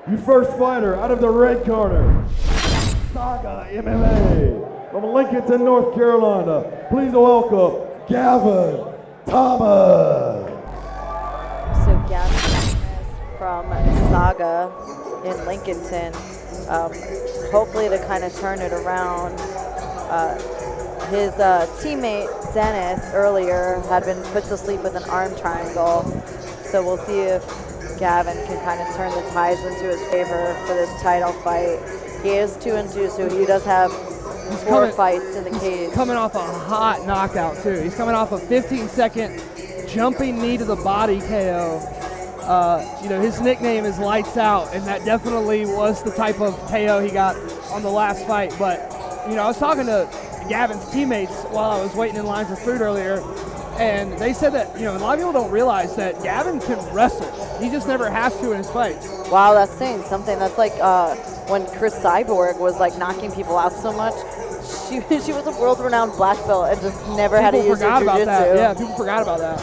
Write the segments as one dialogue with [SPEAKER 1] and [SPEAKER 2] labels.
[SPEAKER 1] Your first fighter out of the red corner, Saga MMA from Lincoln, North Carolina. Please welcome Gavin Thomas.
[SPEAKER 2] So Gavin from Saga in Lincolnton, hopefully to kind of turn it around. His teammate Dennis earlier had been put to sleep with an arm triangle, so we'll see if Gavin can kind of turn the tides into his favor for this title fight. He is 2-2, so he does have four fights in the cage.
[SPEAKER 3] Coming off a hot knockout too. He's coming off a 15-second jumping knee to the body KO. His nickname is Lights Out, and that definitely was the type of KO he got on the last fight. But I was talking to Gavin's teammates while I was waiting in line for food earlier, and they said that a lot of people don't realize that Gavin can wrestle. He just never has to in his fights.
[SPEAKER 2] Wow, that's saying something. That's like when Chris Cyborg was like knocking people out so much. She was a world-renowned black belt and just never had to use her jiu-jitsu.
[SPEAKER 3] Yeah, people forgot about that.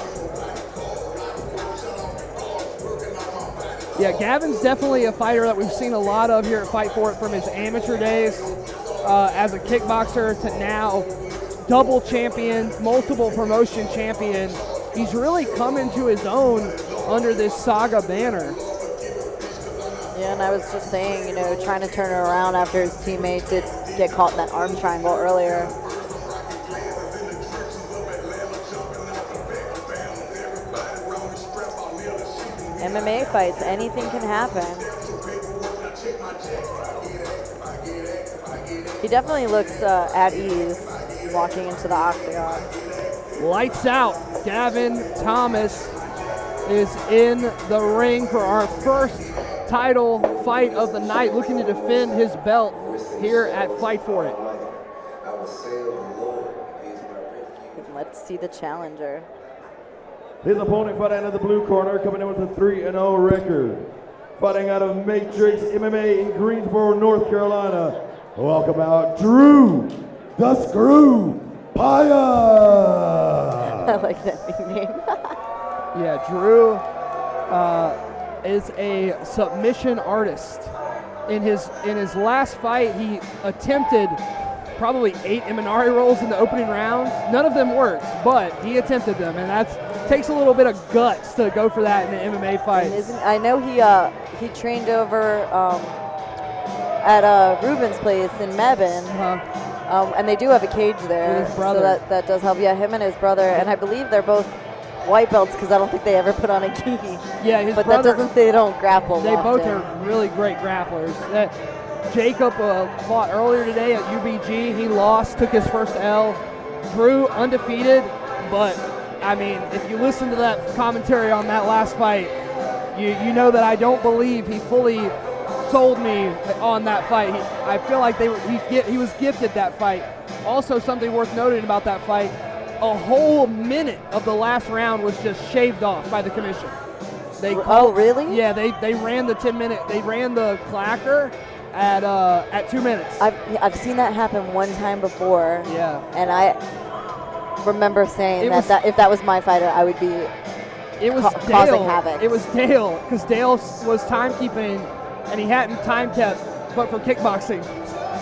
[SPEAKER 3] Yeah, Gavin's definitely a fighter that we've seen a lot of here at Fight For It from his amateur days as a kickboxer to now double champion, multiple promotion champion. He's really come into his own under this Saga banner.
[SPEAKER 2] Yeah, and I was just saying, trying to turn it around after his teammate did get caught in that arm triangle earlier. MMA fights, anything can happen. He definitely looks at ease walking into the octagon.
[SPEAKER 3] Lights out. Gavin Thomas is in the ring for our first title fight of the night, looking to defend his belt here at Fight For It.
[SPEAKER 2] Let's see the challenger.
[SPEAKER 1] His opponent fighting out of the blue corner, coming in with a 3-0 record. Fighting out of Matrix MMA in Greensboro, North Carolina. Welcome out, Drew the Screw Pais.
[SPEAKER 2] I like that nickname.
[SPEAKER 3] Yeah, Drew is a submission artist. In his last fight, he attempted probably 8 Imanari rolls in the opening round. None of them worked, but he attempted them, and that takes a little bit of guts to go for that in an MMA fight.
[SPEAKER 2] I know he trained over at Ruben's place in Mebane, and they do have a cage there,
[SPEAKER 3] with his brother.
[SPEAKER 2] So that does help. Yeah, him and his brother, and I believe they're both white belts because I don't think they ever put on a gi.
[SPEAKER 3] Yeah, his
[SPEAKER 2] but
[SPEAKER 3] brother,
[SPEAKER 2] that doesn't say they don't grapple.
[SPEAKER 3] They
[SPEAKER 2] often.
[SPEAKER 3] both are really great grapplers. Jacob fought earlier today at UBG. He lost, took his first L. Drew undefeated, but I mean, if you listen to that commentary on that last fight, you know that I don't believe he fully sold me on that fight. I feel like he was gifted that fight. Also, something worth noting about that fight, a whole minute of the last round was just shaved off by the commission.
[SPEAKER 2] Really?
[SPEAKER 3] Yeah, they ran the 10-minute. They ran the clacker at 2 minutes.
[SPEAKER 2] I've seen that happen one time before.
[SPEAKER 3] Yeah.
[SPEAKER 2] And I remember saying that if that was my fighter, I would be causing havoc.
[SPEAKER 3] It was Dale, because Dale was timekeeping, and he hadn't time kept, but for kickboxing.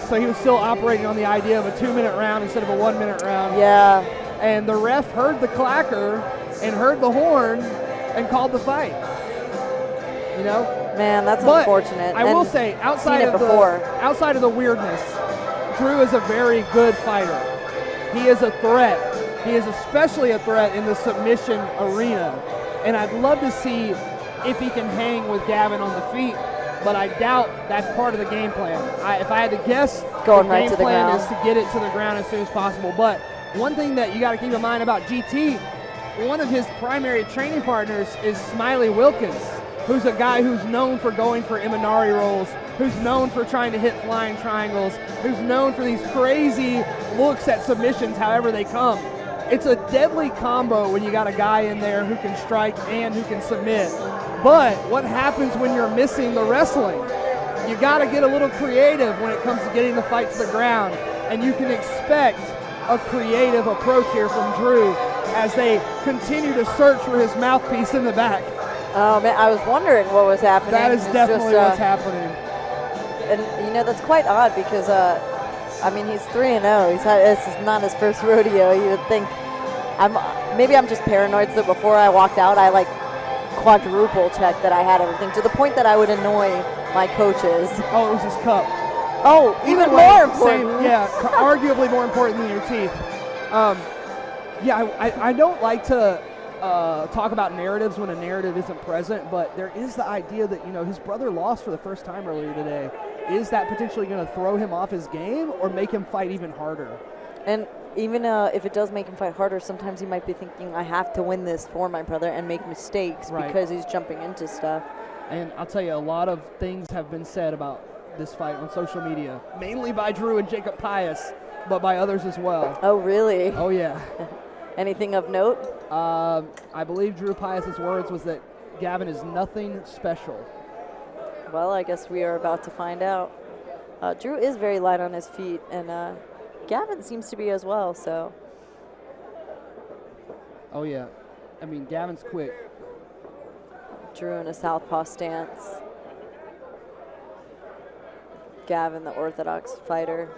[SPEAKER 3] So he was still operating on the idea of a 2-minute round instead of a 1-minute round.
[SPEAKER 2] Yeah.
[SPEAKER 3] And the ref heard the clacker and heard the horn and called the fight.
[SPEAKER 2] Man, that's unfortunate.
[SPEAKER 3] I will say, outside of the weirdness, Drew is a very good fighter. He is a threat. He is especially a threat in the submission arena. And I'd love to see if he can hang with Gavin on the feet, but I doubt that's part of the game plan. If I had to guess,
[SPEAKER 2] going
[SPEAKER 3] the
[SPEAKER 2] right
[SPEAKER 3] game
[SPEAKER 2] to the
[SPEAKER 3] plan
[SPEAKER 2] ground
[SPEAKER 3] is to get it to the ground as soon as possible. But one thing that you got to keep in mind about GT, one of his primary training partners is Smiley Wilkins, who's a guy who's known for going for Imanari rolls, who's known for trying to hit flying triangles, who's known for these crazy looks at submissions however they come. It's a deadly combo when you got a guy in there who can strike and who can submit. But what happens when you're missing the wrestling? You got to get a little creative when it comes to getting the fight to the ground, and you can expect a creative approach here from Drew as they continue to search for his mouthpiece in the back.
[SPEAKER 2] Oh man, I was wondering what was happening.
[SPEAKER 3] That is
[SPEAKER 2] It's
[SPEAKER 3] definitely
[SPEAKER 2] just,
[SPEAKER 3] what's happening.
[SPEAKER 2] And you know that's quite odd because I mean he's 3-0. This is not his first rodeo. You would think maybe I'm just paranoid. So before I walked out, I like quadruple checked that I had everything to the point that I would annoy my coaches.
[SPEAKER 3] Oh, it was his cup.
[SPEAKER 2] Oh, even
[SPEAKER 3] Either way,
[SPEAKER 2] more important.
[SPEAKER 3] Same, yeah, arguably more important than your teeth. Yeah, I don't like to talk about narratives when a narrative isn't present, but there is the idea that, you know, his brother lost for the first time earlier today. Is that potentially going to throw him off his game or make him fight even harder? And
[SPEAKER 2] even if it does make him fight harder, sometimes he might be thinking, I have to win this for my brother and make mistakes because he's jumping into stuff.
[SPEAKER 3] And I'll tell you, a lot of things have been said about this fight on social media, mainly by Drew and Jacob Pais, but by others as well.
[SPEAKER 2] Oh, really?
[SPEAKER 3] Oh, yeah.
[SPEAKER 2] Anything of note?
[SPEAKER 3] I believe Drew Pais' words was that Gavin is nothing special.
[SPEAKER 2] Well, I guess we are about to find out. Drew is very light on his feet, and Gavin seems to be as well, so.
[SPEAKER 3] Oh, yeah. I mean, Gavin's quick.
[SPEAKER 2] Drew in a southpaw stance. Gavin, the orthodox fighter.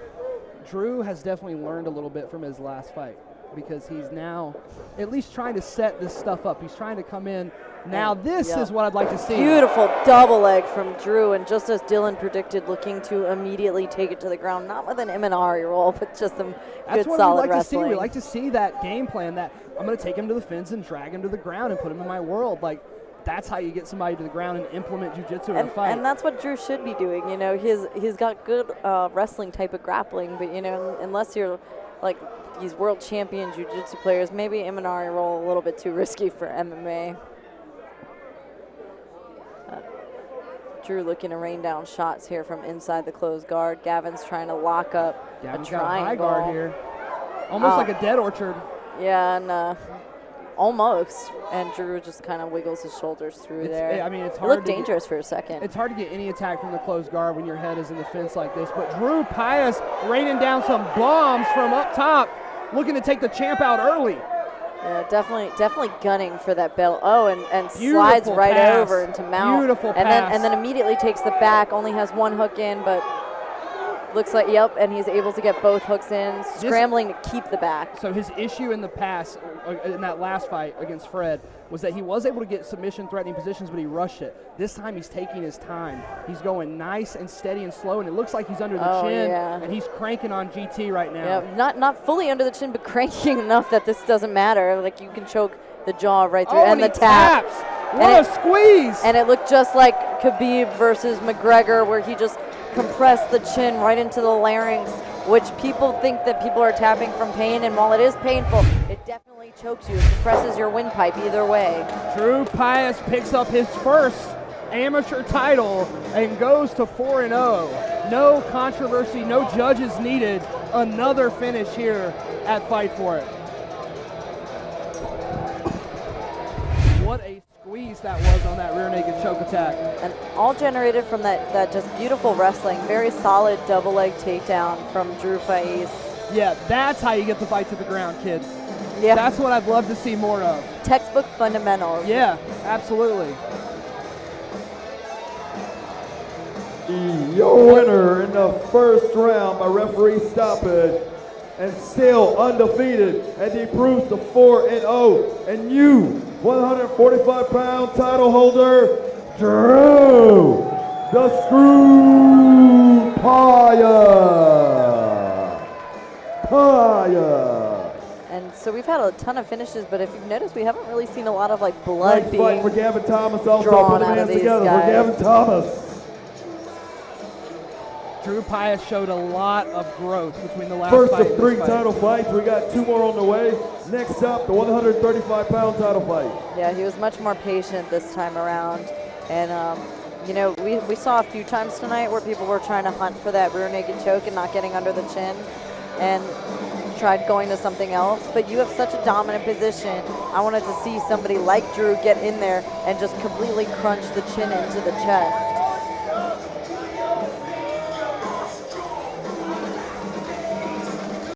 [SPEAKER 3] Drew has definitely learned a little bit from his last fight because he's now at least trying to set this stuff up. He's trying to come in. Now this is what I'd like to see.
[SPEAKER 2] Beautiful double leg from Drew, and just as Dylan predicted, looking to immediately take it to the ground, not with an Imanari roll, but just some good solid wrestling.
[SPEAKER 3] We like to see that game plan that I'm going to take him to the fence and drag him to the ground and put him in my world. Like, that's how you get somebody to the ground and implement jiu-jitsu in a fight.
[SPEAKER 2] And that's what Drew should be doing. You know, he's got good wrestling type of grappling, but, you know, unless you're like these world champion jiu-jitsu players, maybe Imanari roll a little bit too risky for MMA. Drew looking to rain down shots here from inside the closed guard. Gavin's trying to lock up
[SPEAKER 3] Gavin's
[SPEAKER 2] a triangle.
[SPEAKER 3] Got a high guard here. Almost like a dead orchard.
[SPEAKER 2] Yeah, and almost. And Drew just kind of wiggles his shoulders through there.
[SPEAKER 3] I mean, it's hard.
[SPEAKER 2] It looked dangerous for a second.
[SPEAKER 3] It's hard to get any attack from the closed guard when your head is in the fence like this. But Drew Pais raining down some bombs from up top, looking to take the champ out early.
[SPEAKER 2] Yeah, definitely gunning for that belt. Oh, and slides right over into mount.
[SPEAKER 3] Beautiful pass.
[SPEAKER 2] And then immediately takes the back. Only has one hook in, but looks like, yep, and he's able to get both hooks in, scrambling to keep the back.
[SPEAKER 3] So his issue in the pass, in that last fight against Fred, was that he was able to get submission-threatening positions, but he rushed it. This time he's taking his time. He's going nice and steady and slow, and it looks like he's under the chin, and he's cranking on GT right now.
[SPEAKER 2] Yeah, not fully under the chin, but cranking enough that this doesn't matter. Like, you can choke the jaw right through, and the tap.
[SPEAKER 3] What a squeeze!
[SPEAKER 2] And it looked just like Khabib versus McGregor, where he just compressed the chin right into the larynx, which people think that people are tapping from pain, and while it is painful, it definitely chokes you. It compresses your windpipe either way.
[SPEAKER 3] Drew Pais picks up his first amateur title and goes to 4-0. No controversy, no judges needed. Another finish here at Fight For It. What a squeeze that was on that rear naked choke attack.
[SPEAKER 2] And all generated from that just beautiful wrestling. Very solid double leg takedown from Drew Pais.
[SPEAKER 3] Yeah, that's how you get the fight to the ground, kids.
[SPEAKER 2] Yeah.
[SPEAKER 3] That's what I'd love to see more of.
[SPEAKER 2] Textbook fundamentals.
[SPEAKER 3] Yeah, absolutely.
[SPEAKER 1] Your winner in the first round by referee stoppage, and still undefeated as he proves to 4-0, and new 145-pound title holder, Drew the Screw Pais.
[SPEAKER 2] And so we've had a ton of finishes, but if you've noticed, we haven't really seen a lot of like blood being
[SPEAKER 1] fight for Gavin Thomas, also
[SPEAKER 2] drawn
[SPEAKER 1] put
[SPEAKER 2] out of
[SPEAKER 1] hands
[SPEAKER 2] these
[SPEAKER 1] together
[SPEAKER 2] guys.
[SPEAKER 1] for Gavin Thomas.
[SPEAKER 3] Drew Pais showed a lot of growth between the last
[SPEAKER 1] First
[SPEAKER 3] fight
[SPEAKER 1] of 3 title fights. We got 2 more on the way. Next up, the 135-pound title fight.
[SPEAKER 2] Yeah, he was much more patient this time around. And, you know, we saw a few times tonight where people were trying to hunt for that rear naked choke and not getting under the chin and tried going to something else. But you have such a dominant position. I wanted to see somebody like Drew get in there and just completely crunch the chin into the chest.